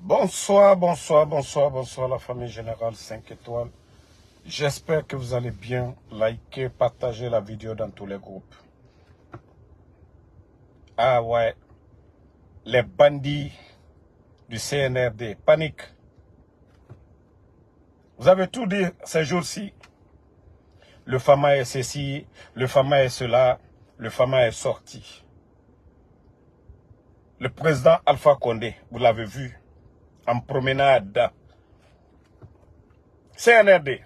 Bonsoir, bonsoir, bonsoir, bonsoir la famille générale 5 étoiles. J'espère que vous allez bien. Likez, partagez la vidéo dans tous les groupes. Ah ouais, les bandits du CNRD, panique. Vous avez tout dit ces jours-ci. Le Fama est ceci, le Fama est cela, le Fama est sorti. Le président Alpha Condé, vous l'avez vu, en promenade. CNRD.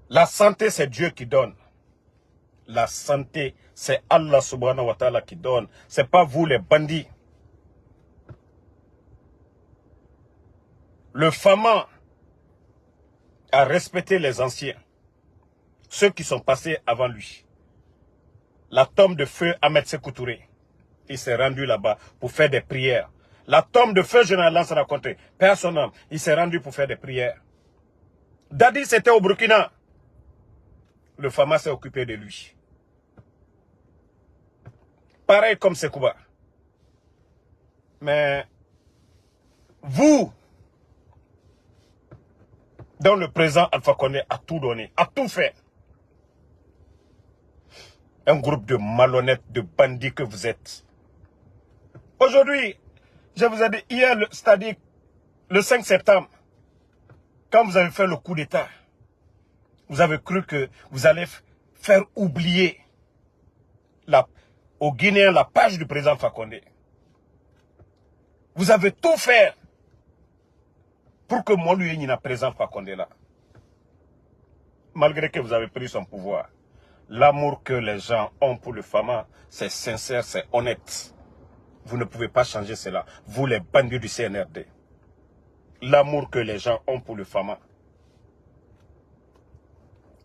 La santé, c'est Dieu qui donne. La santé, c'est Allah subhanahu wa ta'ala qui donne. Ce n'est pas vous les bandits. Le Fama a respecté les anciens. Ceux qui sont passés avant lui. La tombe de feu Ahmed Sékou Touré. Il s'est rendu là-bas pour faire des prières. La tombe de feu Général Lance raconté. Personne, il s'est rendu pour faire des prières. Dadi, c'était au Burkina. Le Fama s'est occupé de lui. Pareil comme Sekouba. Mais vous, dont le président Alpha Condé a tout donné, a tout fait. Un groupe de malhonnêtes, de bandits que vous êtes. Aujourd'hui, je vous ai dit hier, c'est-à-dire le 5 septembre, quand vous avez fait le coup d'État, vous avez cru que vous allez faire oublier aux Guinéens la page du président Alpha Condé. Vous avez tout fait pour que moi, lui, il n'y ait président Alpha Condé là. Malgré que vous avez pris son pouvoir. L'amour que les gens ont pour le Fama, c'est sincère, c'est honnête. Vous ne pouvez pas changer cela. Vous, les bandits du CNRD. L'amour que les gens ont pour le Fama,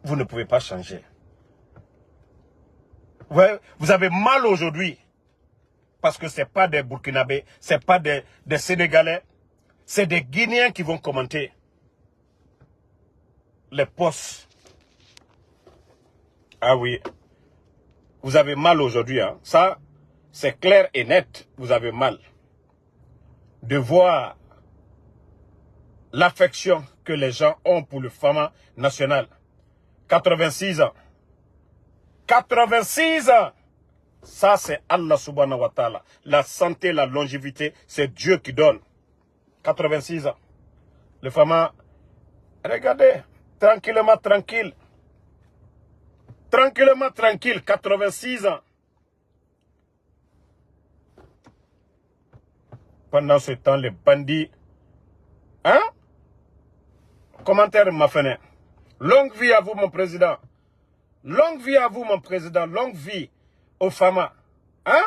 vous ne pouvez pas changer. Ouais, vous avez mal aujourd'hui. Parce que ce n'est pas des Burkinabés, ce n'est pas des Sénégalais. C'est des Guinéens qui vont commenter les postes. Ah oui. Vous avez mal aujourd'hui. Hein. Ça, c'est clair et net. Vous avez mal. De voir l'affection que les gens ont pour le Fama national. 86 ans. 86 ans. Ça, c'est Allah subhanahu wa ta'ala. La santé, la longévité, c'est Dieu qui donne. 86 ans. Le Fama, regardez, tranquillement, tranquille. Tranquillement, tranquille, 86 ans. Pendant ce temps, les bandits... Hein? Commentaire m'a fait. Longue vie à vous, mon président. Longue vie à vous, mon président. Longue vie aux Fama. Hein?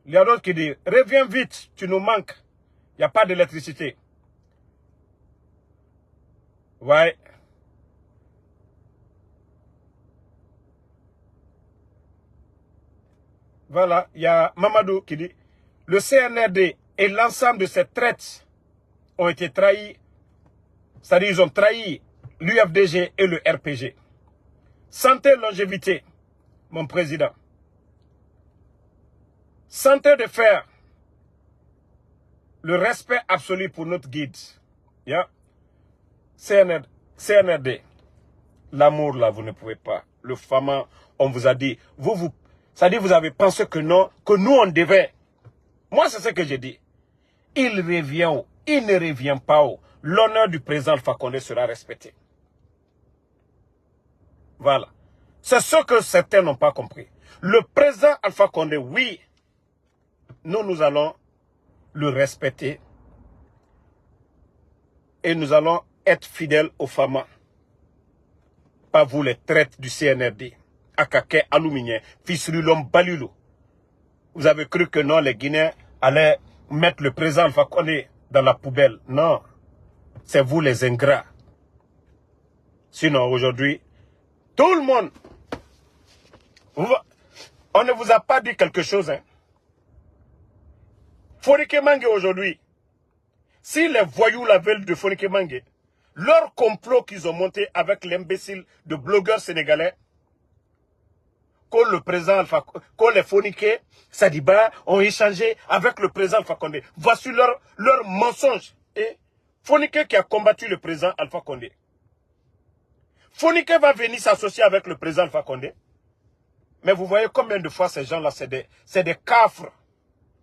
Il y a d'autres qui disent, reviens vite, tu nous manques. Il n'y a pas d'électricité. Ouais. Voilà, il y a Mamadou qui dit, le CNRD et l'ensemble de ces traites ont été trahis, c'est-à-dire ils ont trahi l'UFDG et le RPG. Santé, longévité, mon président. Santé de faire le respect absolu pour notre guide. Yeah. CNRD, l'amour là, vous ne pouvez pas. Le Fama, on vous a dit, c'est-à-dire vous avez pensé que non, que nous on devait. Moi c'est ce que j'ai dit. Il revient où? Il ne revient pas où? L'honneur du président Alpha Condé sera respecté. Voilà. C'est ce que certains n'ont pas compris. Le président Alpha Condé, oui, nous allons le respecter. Et nous allons être fidèles aux Fama. Pas vous les traites du CNRD. Akake, Aluminium, Fisrulom, Balulu. Vous avez cru que non, les Guinéens allaient mettre le président Alpha Condé dans la poubelle. Non. C'est vous les ingrats. Sinon, aujourd'hui, tout le monde, on ne vous a pas dit quelque chose. Hein. Fonike Mange aujourd'hui, si les voyous la veulent de Fonike Mange, leur complot qu'ils ont monté avec l'imbécile de blogueurs sénégalais, que le président Alpha, que les phoniqués, Sadiba, ont échangé avec le président Alpha Condé. Voici leur mensonge. Et phoniqué qui a combattu le président Alpha Condé. Phoniqué va venir s'associer avec le président Alpha Condé. Mais vous voyez combien de fois ces gens-là, c'est des cafres,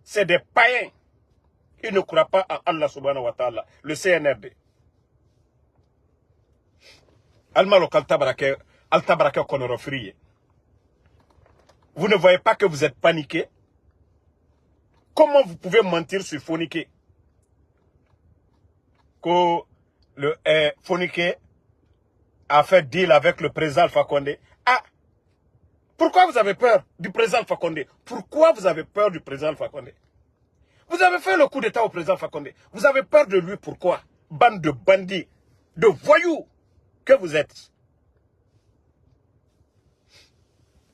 c'est des païens. Ils ne croient pas à Allah subhanahu wa ta'ala, le CNRD. Almalo Kaltabarake, Altabarake Konorofriye. Vous ne voyez pas que vous êtes paniqué? Comment vous pouvez mentir sur Phoniqué? Que le Phoniqué a fait deal avec le président Alpha Condé. Ah! Pourquoi vous avez peur du président Alpha Condé? Pourquoi vous avez peur du président Alpha Condé? Vous avez fait le coup d'état au président Alpha Condé. Vous avez peur de lui, pourquoi? Bande de bandits, de voyous que vous êtes.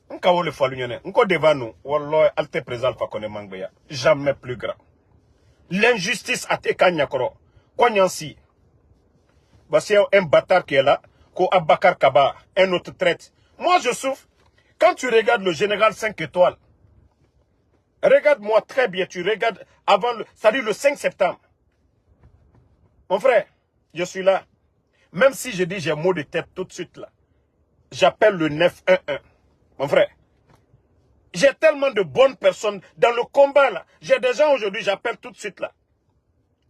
Nkawo le falunyone, nko devant nous, wallah, alte président Alpha Condé mangbeya, jamais plus grand. L'injustice a été kanyakoro, konyansi. Voici un bâtard qui est là, ko Abakar Kaba, un autre traite. Moi je souffre. Quand tu regardes le général 5 étoiles, regarde-moi très bien, tu regardes avant c'est-à-dire le 5 septembre. Mon frère, je suis là. Même si je dis j'ai mot de tête tout de suite là, j'appelle le 911. Mon frère, j'ai tellement de bonnes personnes dans le combat là. J'ai des gens aujourd'hui, j'appelle tout de suite là.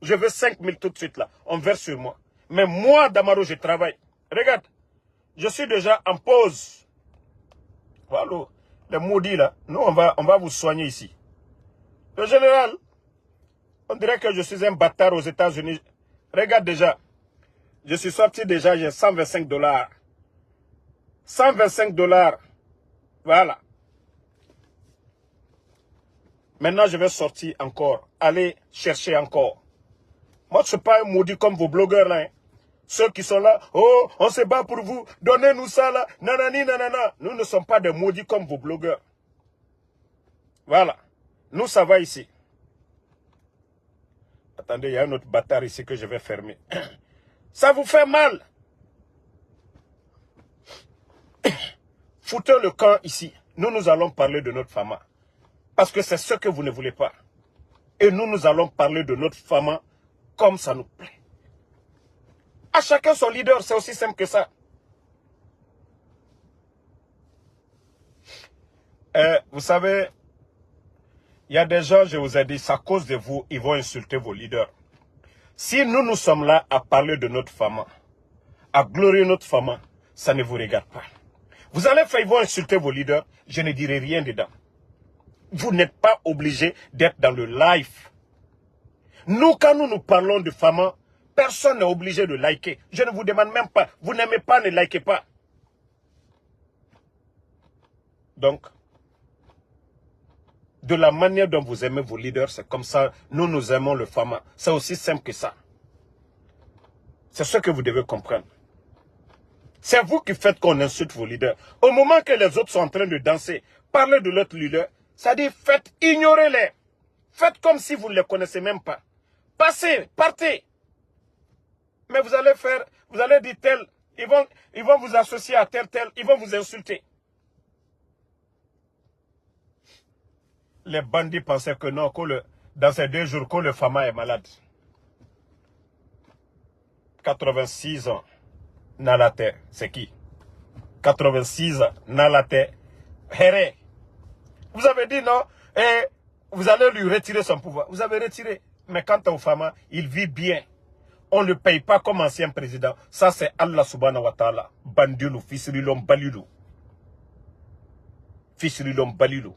Je veux 5000 tout de suite là. On verse sur moi. Mais moi, Damaro, je travaille. Regarde, je suis déjà en pause. Voilà, les maudits là. Nous, on va vous soigner ici. Le général, on dirait que je suis un bâtard aux États-Unis. Regarde déjà. Je suis sorti déjà, j'ai 125 $. 125 $. Voilà. Maintenant, je vais sortir encore. Aller chercher encore. Moi, je ne suis pas un maudit comme vos blogueurs là. Hein. Ceux qui sont là, oh, on se bat pour vous, donnez-nous ça là, nanani, nanana. Nous ne sommes pas des maudits comme vos blogueurs. Voilà. Nous, ça va ici. Attendez, il y a un autre bâtard ici que je vais fermer. Ça vous fait mal. Foutez le camp ici. Nous allons parler de notre femme. Parce que c'est ce que vous ne voulez pas. Et nous allons parler de notre femme comme ça nous plaît. À chacun son leader, c'est aussi simple que ça. Vous savez, il y a des gens, je vous ai dit, c'est à cause de vous, ils vont insulter vos leaders. Si nous sommes là à parler de notre femme, à glorifier notre femme, ça ne vous regarde pas. Vous allez faire, ils vont insulter vos leaders, je ne dirai rien dedans. Vous n'êtes pas obligé d'être dans le live. Nous, quand nous parlons de femmes, personne n'est obligé de liker. Je ne vous demande même pas. Vous n'aimez pas, ne likez pas. Donc, de la manière dont vous aimez vos leaders, c'est comme ça, nous aimons le femme. C'est aussi simple que ça. C'est ce que vous devez comprendre. C'est vous qui faites qu'on insulte vos leaders. Au moment que les autres sont en train de danser, parler de l'autre leader, ça dit faites, ignorez-les. Faites comme si vous ne les connaissez même pas. Passez, partez. Mais vous allez faire, vous allez dire tel, ils vont vous associer à tel, ils vont vous insulter. Les bandits pensaient que non, dans ces 2 jours, que le Fama est malade. 86 ans, dans la terre, c'est qui? 86 ans, dans la terre, Héré. Vous avez dit non, et vous allez lui retirer son pouvoir. Vous avez retiré. Mais quant au Fama, il vit bien. On ne le paye pas comme ancien président. Ça, c'est Allah subhanahu wa ta'ala. Bandilou, fisrilom balilou. Fisrilom balilou.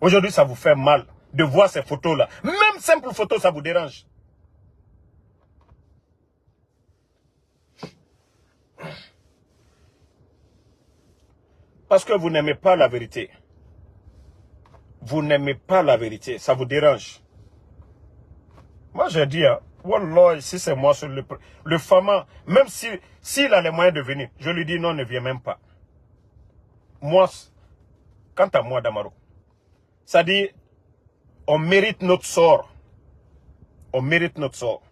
Aujourd'hui, ça vous fait mal de voir ces photos-là. Même simple photo, ça vous dérange. Parce que vous n'aimez pas la vérité. Vous n'aimez pas la vérité. Ça vous dérange. Moi, j'ai dit, hein, wallah, si c'est moi sur le Fama, même s'il a les moyens de venir, je lui dis non, ne viens même pas. Moi, quant à moi, Damaro, ça dit, on mérite notre sort. On mérite notre sort.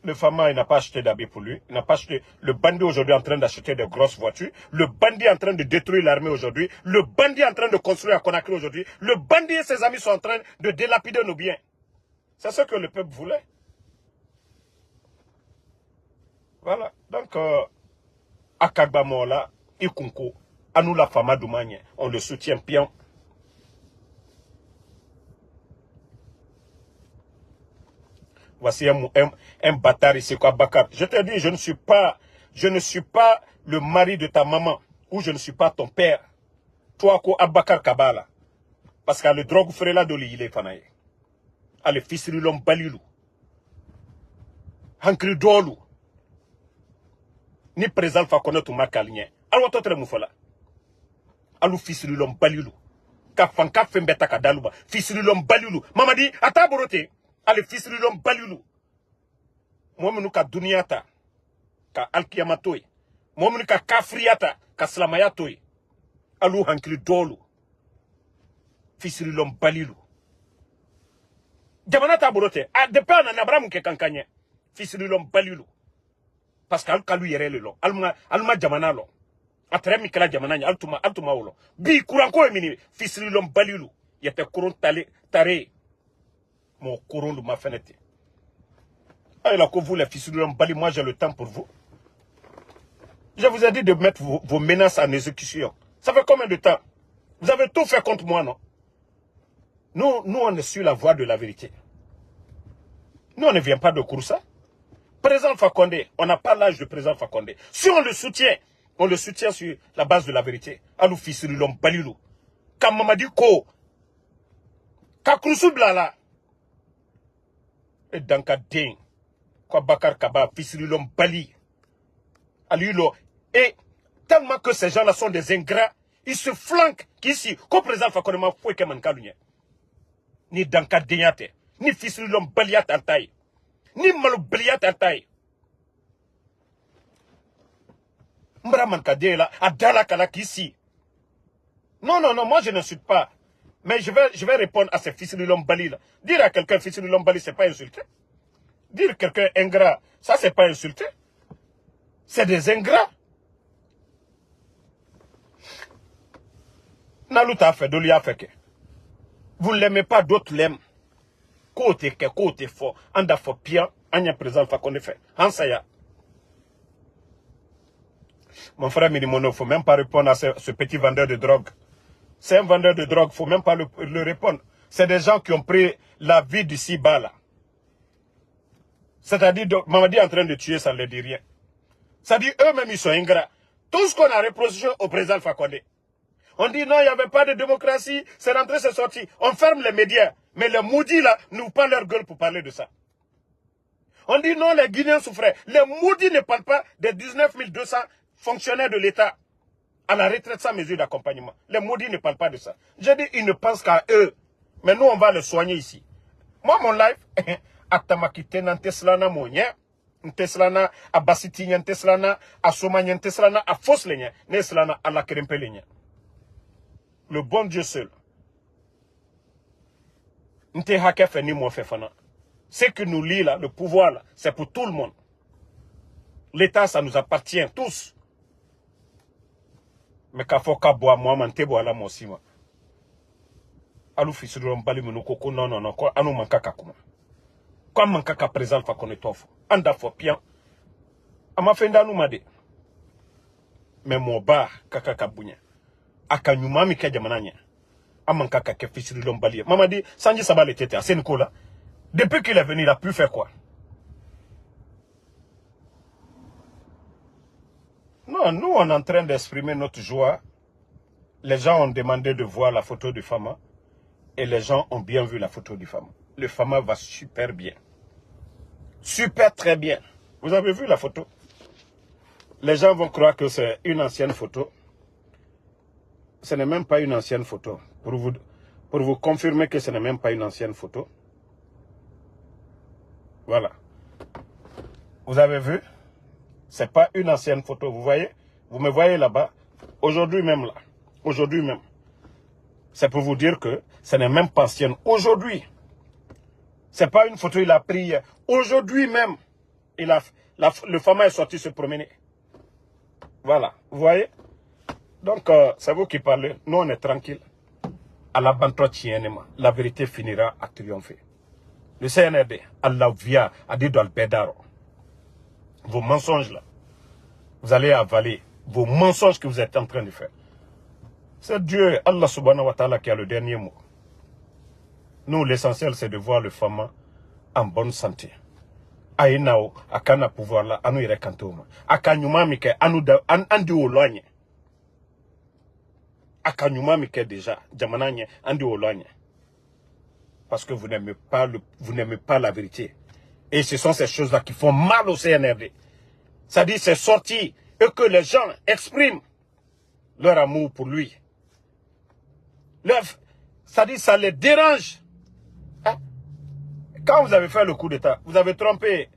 Le Fama, il n'a pas acheté d'habits pour lui. Il n'a pas acheté. Le bandit aujourd'hui est en train d'acheter de grosses voitures. Le bandit est en train de détruire l'armée aujourd'hui. Le bandit est en train de construire à Conakry aujourd'hui. Le bandit et ses amis sont en train de délapider nos biens. C'est ce que le peuple voulait. Voilà. Donc, Akagbamola, Ikunko, Anou la Fama Doumanye, on le soutient bien. Voici un bâtard ici, quoi, Bakar. Je te dis, je ne suis pas le mari de ta maman, ou je ne suis pas ton père. Toi, quoi, Abakar Kabala. Parce que le drogue ferait là de l'île, Fanaye. Le fils de l'homme Balilou. Hankri Dolou. Ni présent fa connaître ma kalien. Alors, toi, tu es Alou fils de l'homme Balilou. Ka fanka fembeta ka daluba. Fils de l'homme Balilou. Mamadi, ata borote. Ale fils de l'homme Balilou. Moi, ka duniata. Ka alkiyamatoy. Moi, ka kafriata. Ka slamayatoy. Alou hankli dolu. Fils de l'homme Balilou. Jamanata borote. A de pa na nabram ke kankanye. Fils de l'homme Balilou. Parce qu'al kalu yere le lo. Alma jamana lo. Atre mikala jamana nya altuma wolo. Bi kuranko emini fils de l'homme Balilou. Yete kuron tare. Mon courant de ma fenêtre. Ah, il a que vous, les fils de l'homme Bali, moi j'ai le temps pour vous. Je vous ai dit de mettre vos menaces en exécution. Ça fait combien de temps? Vous avez tout fait contre moi, non? Nous, on est sur la voie de la vérité. Nous, on ne vient pas de Kouroussa. Président Fakonde, on n'a pas l'âge de président Fakonde. Si on le soutient sur la base de la vérité. Alou fils de l'homme Balilou. Kamamadi Ko. Kakoussou Blala. Et dans Kadin, quoi Bakar Kaba, fils de l'homme Bali, Alulo, et tellement que ces gens-là sont des ingrats, ils se flanquent qu'ici, qu'au présent Fakonema Foué Keman Kalunya, ni dans Kadin, ni fils de l'homme Baliat Altaï, ni Malou Baliat Altaï. Mbraman Kadé là, à Dalakala qu'ici. Non, moi je n'insulte pas. Mais je vais répondre à ces fils de l'homme Bali là. Dire à quelqu'un fils de l'homme Bali, c'est pas insulter. Dire quelqu'un ingrat, ça c'est pas insulter. C'est des ingrats. Naluta fait, Dolia fait que. Vous ne l'aimez pas, d'autres l'aiment. Côté fort, anda fort pire, anya présent fa qu'on fait. Hansaya. Mon frère Minimono, il ne faut même pas répondre à ce petit vendeur de drogue. C'est un vendeur de drogue, il ne faut même pas le répondre. C'est des gens qui ont pris la vie d'ici bas là. C'est-à-dire, Mamadi est en train de tuer, ça ne leur dit rien. C'est-à-dire, eux-mêmes, ils sont ingrats. Tout ce qu'on a reproché au président Fakonde. On dit non, il n'y avait pas de démocratie, c'est rentré, c'est sorti. On ferme les médias. Mais les maudits là, n'ouvrent pas leur gueule pour parler de ça. On dit non, les Guinéens souffraient. Les maudits ne parlent pas des 19 200 fonctionnaires de l'État à la retraite sans mesure d'accompagnement. Les maudits ne parlent pas de ça. J'ai dit, ils ne pensent qu'à eux. Mais nous, on va les soigner ici. Moi, mon live, Atamakite Nanteslana Monia, Nteslana, à Bassiti, Nteslana, à Somania, Nteslana, à Foslenia, Neslana, à la Kerempelenia. Le bon Dieu seul. Nte hake fait ni moi fait fana. Ce que nous lit là, le pouvoir là, c'est pour tout le monde. L'État, ça nous appartient tous. Mais quand faut qu'à boire, moi, man, te boire là, moi aussi, moi. Alou fils de l'homme Bali, koko, non, quoi, anou mankaka kuma. Quoi mankaka présent, fa qu'on est tofu. Anda fo pian. Ama fenda nou made. Mais mon bar, kaka kabunya. Aka nyumami ka jamananya. Amankaka ke fils de l'homme Bali. Maman dit, Sanji Sabal était à Sénikola. Depuis qu'il est venu, il a pu faire quoi? Non, nous, on est en train d'exprimer notre joie. Les gens ont demandé de voir la photo du Fama. Et les gens ont bien vu la photo du Fama. Le Fama va super bien. Super très bien. Vous avez vu la photo? Les gens vont croire que c'est une ancienne photo. Ce n'est même pas une ancienne photo. Pour vous confirmer que ce n'est même pas une ancienne photo. Voilà. Vous avez vu? C'est pas une ancienne photo. Vous voyez? Vous me voyez là-bas? Aujourd'hui même là. Aujourd'hui même. C'est pour vous dire que ce n'est même pas ancienne. Aujourd'hui. C'est pas une photo il a pris aujourd'hui même. le Fama est sorti se promener. Voilà, vous voyez? Donc, c'est vous qui parlez. Nous, on est tranquille. À la la vérité finira à triompher. Le CNRD, Allah via a dit dans le Bédaro. Vos mensonges là, vous allez avaler vos mensonges que vous êtes en train de faire. C'est Dieu, Allah subhanahu wa ta'ala, qui a le dernier mot. Nous, l'essentiel, c'est de voir le Fama en bonne santé. Aïnao, akana pouvoir là, anu ire kantoma. Akanyuma mike, andi ologne. Akanyuma mike déjà, jamananye, andi ologne. Parce que vous n'aimez pas la vérité. Et ce sont ces choses-là qui font mal au CNRD. C'est-à-dire, c'est sorti et que les gens expriment leur amour pour lui. C'est-à-dire, ça les dérange. Hein? Quand vous avez fait le coup d'État, vous avez trompé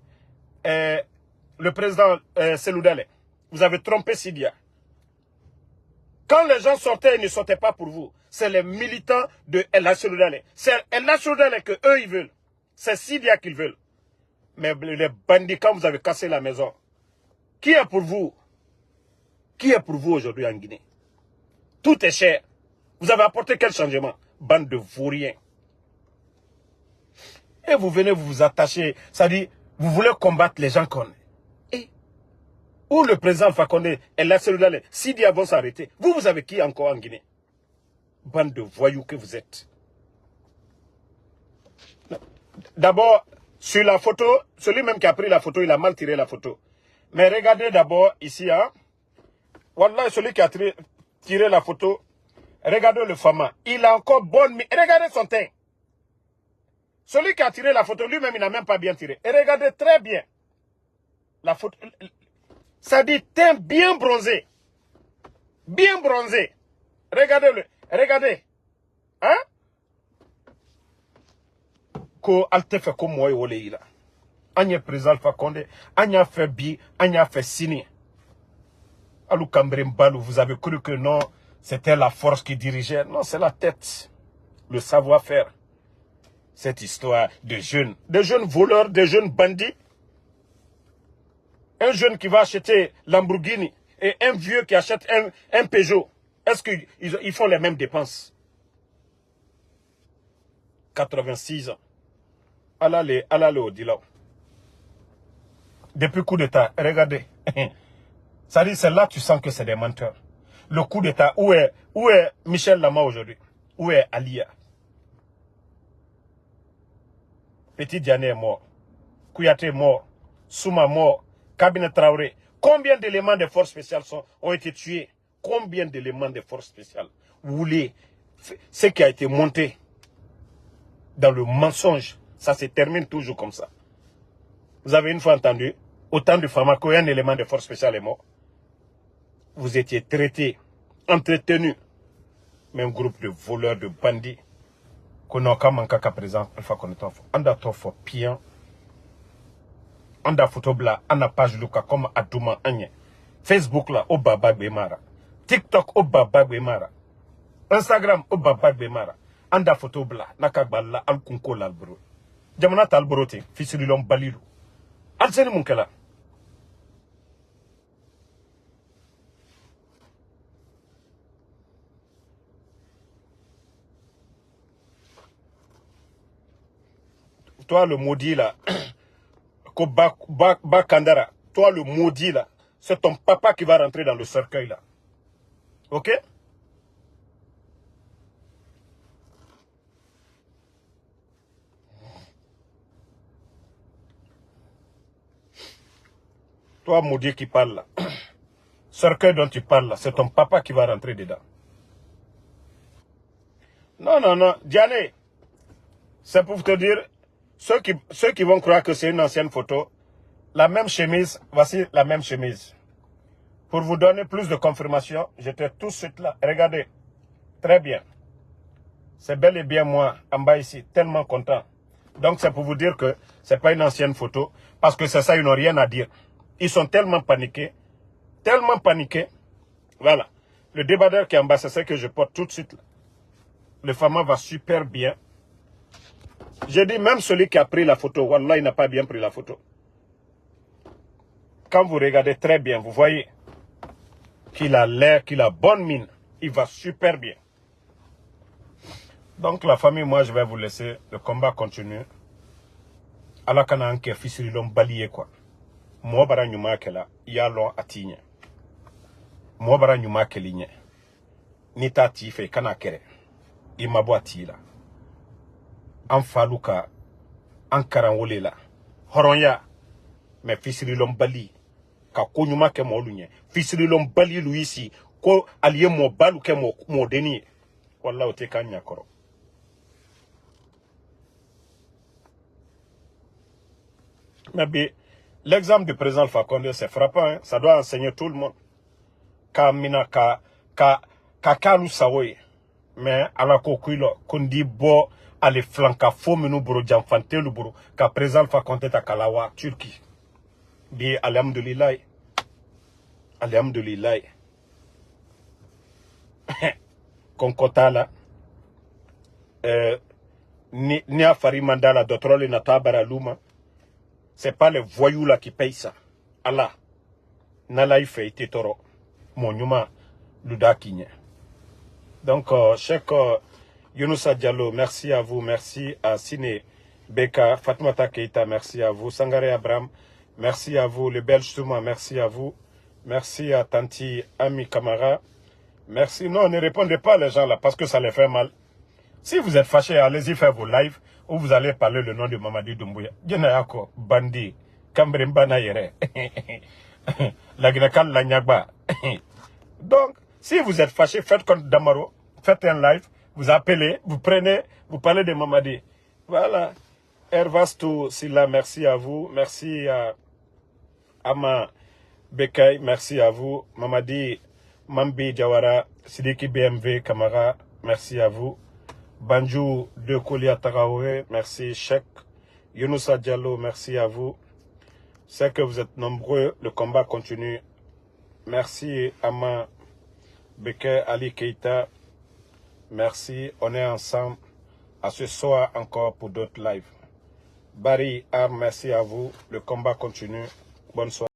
le président Seloudale. Vous avez trompé Sidia. Quand les gens sortaient, ils ne sortaient pas pour vous. C'est les militants de El Seloudale. C'est El Seloudale que eux ils veulent. C'est Sidia qu'ils veulent. Mais les bandits, quand vous avez cassé la maison, qui est pour vous? Qui est pour vous aujourd'hui en Guinée? Tout est cher. Vous avez apporté quel changement? Bande de vauriens. Et vous venez vous attacher. C'est-à-dire, vous voulez combattre les gens qu'on est. Et où le président Fakonde et la Seloudale, Sidia vont s'arrêter. Vous avez qui encore en Guinée? Bande de voyous que vous êtes. D'abord, sur la photo, celui même qui a pris la photo, il a mal tiré la photo. Mais regardez d'abord ici, hein. Wallah, celui qui a tiré la photo, regardez le Fama. Il a encore bonne mine. Regardez son teint. Celui qui a tiré la photo, lui-même, il n'a même pas bien tiré. Et regardez très bien. La photo. Ça dit teint bien bronzé. Bien bronzé. Regardez-le. Regardez. Hein? Ko alte fait comme moi et là. Anya président Fakonde, Anya fait bi, Anya fait sini. Alou Kambrem Balou, vous avez cru que non, c'était la force qui dirigeait. Non, c'est la tête. Le savoir-faire. Cette histoire de jeunes voleurs, de jeunes bandits. Un jeune qui va acheter Lamborghini et un vieux qui achète un Peugeot. Est-ce qu'ils font les mêmes dépenses? 86 ans. Allez au Dilao. Depuis coup d'État, regardez. Ça dit, c'est là que tu sens que c'est des menteurs. Le coup d'État, où est Michel Lama aujourd'hui? Où est Alia? Petit Diané est mort. Kouyaté est mort. Souma mort. Cabinet Traoré. Combien d'éléments des forces spéciales ont été tués? Combien d'éléments des forces spéciales? Vous voulez, ce qui a été monté dans le mensonge, ça se termine toujours comme ça. Vous avez une fois entendu, autant de pharmacos, un élément de force spéciale est mort. Vous étiez traités, entretenus. Même groupe de voleurs, de bandits. Qu'on a comme un caca présent, une fois qu'on est en fond. On a trop fort pire. On a photo bla, on a page Luka comme Adouma Agne. Facebook là, au Baba Bemara. TikTok, au Baba Bemara. Instagram, au Baba Bemara. On a photo bla, Nakabala, Al Kunko l'Albro. Jamana Talborote, fils de l'homme Balilou. Alceni Munkela. Toi le maudit là, Kandara, toi le maudit là, c'est ton papa qui va rentrer dans le cercueil là. Ok? Toi maudit qui parle là. Cercueil dont tu parles là, c'est ton papa qui va rentrer dedans. Non, Diane, c'est pour te dire, ceux qui vont croire que c'est une ancienne photo, la même chemise, voici la même chemise. Pour vous donner plus de confirmation, j'étais tout de suite là. Regardez, très bien. C'est bel et bien moi, en bas ici, tellement content. Donc c'est pour vous dire que c'est pas une ancienne photo, parce que c'est ça, ils n'ont rien à dire. Ils sont tellement paniqués, voilà. Le débardeur qui est en bas, c'est ce que je porte tout de suite là. Le Fama va super bien. J'ai dit, même celui qui a pris la photo, Wallah, il n'a pas bien pris la photo. quand vous regardez très bien, vous voyez qu'il a l'air, qu'il a bonne mine. Il va super bien. Donc la famille, moi je vais vous laisser. Le combat continue. Allah kana anke fisiri lom baliye quoi. Mo bara nyuma kela ya lon atinye. Mo bara nyuma kelinye. Ni ta ti fe kana kere. I mabo atila. An faluka an karan wole la. Horonya me fisiri lom bali. Ka ko nyuma ke mo lunye. Fisiri lom bali luisi ko aliye mo balu ke mo deni. Wallahu te kanya koro. Mais l'exemple du président Alpha Condé, c'est frappant, hein? Ça doit enseigner tout le monde. Kamina ka kalu sawoye. Mais ala ko kuilo kundi bo ale flanka fo menu buru jamfante lu buru ka président Alpha Condé ta kalawa Turquie. Bi alhamdulillah. Alhamdulillah. Konkota la ni afari mandala dotrole na tabara luma. C'est pas les voyous là qui payent ça. Allah. Nala y fait toro. Mon yuma luda kinye. Donc, Cheikh Younoussa Diallo, merci à vous. Merci à Sine Beka, Fatoumata Keita, merci à vous. Sangare Abraham, merci à vous. Le Belge Souma, merci à vous. Merci à Tanti Ami Kamara. Merci. Non, ne répondez pas les gens là parce que ça les fait mal. Si vous êtes fâché, allez-y faire vos lives où vous allez parler le nom de Mamadi Doumbouya. Yenayako, Bandi, Kambrimbana Yere, Lagnakal Lanyagba. Donc, si vous êtes fâché, faites comme Damaro, faites un live, vous appelez, vous prenez, vous parlez de Mamadi. Voilà. Hervastou Silla, merci à vous. Merci à Ama Bekay, merci à vous. Mamadi Mambi Jawara, Sidiki BMW Kamara, merci à vous. Banjou de Kolia Taraoué, merci. Cheikh Younoussa Diallo, merci à vous. C'est que vous êtes nombreux, le combat continue. Merci Ama Beke Ali Keita. Merci, on est ensemble. À ce soir encore pour d'autres lives. Barry, merci à vous. Le combat continue. Bonne soirée.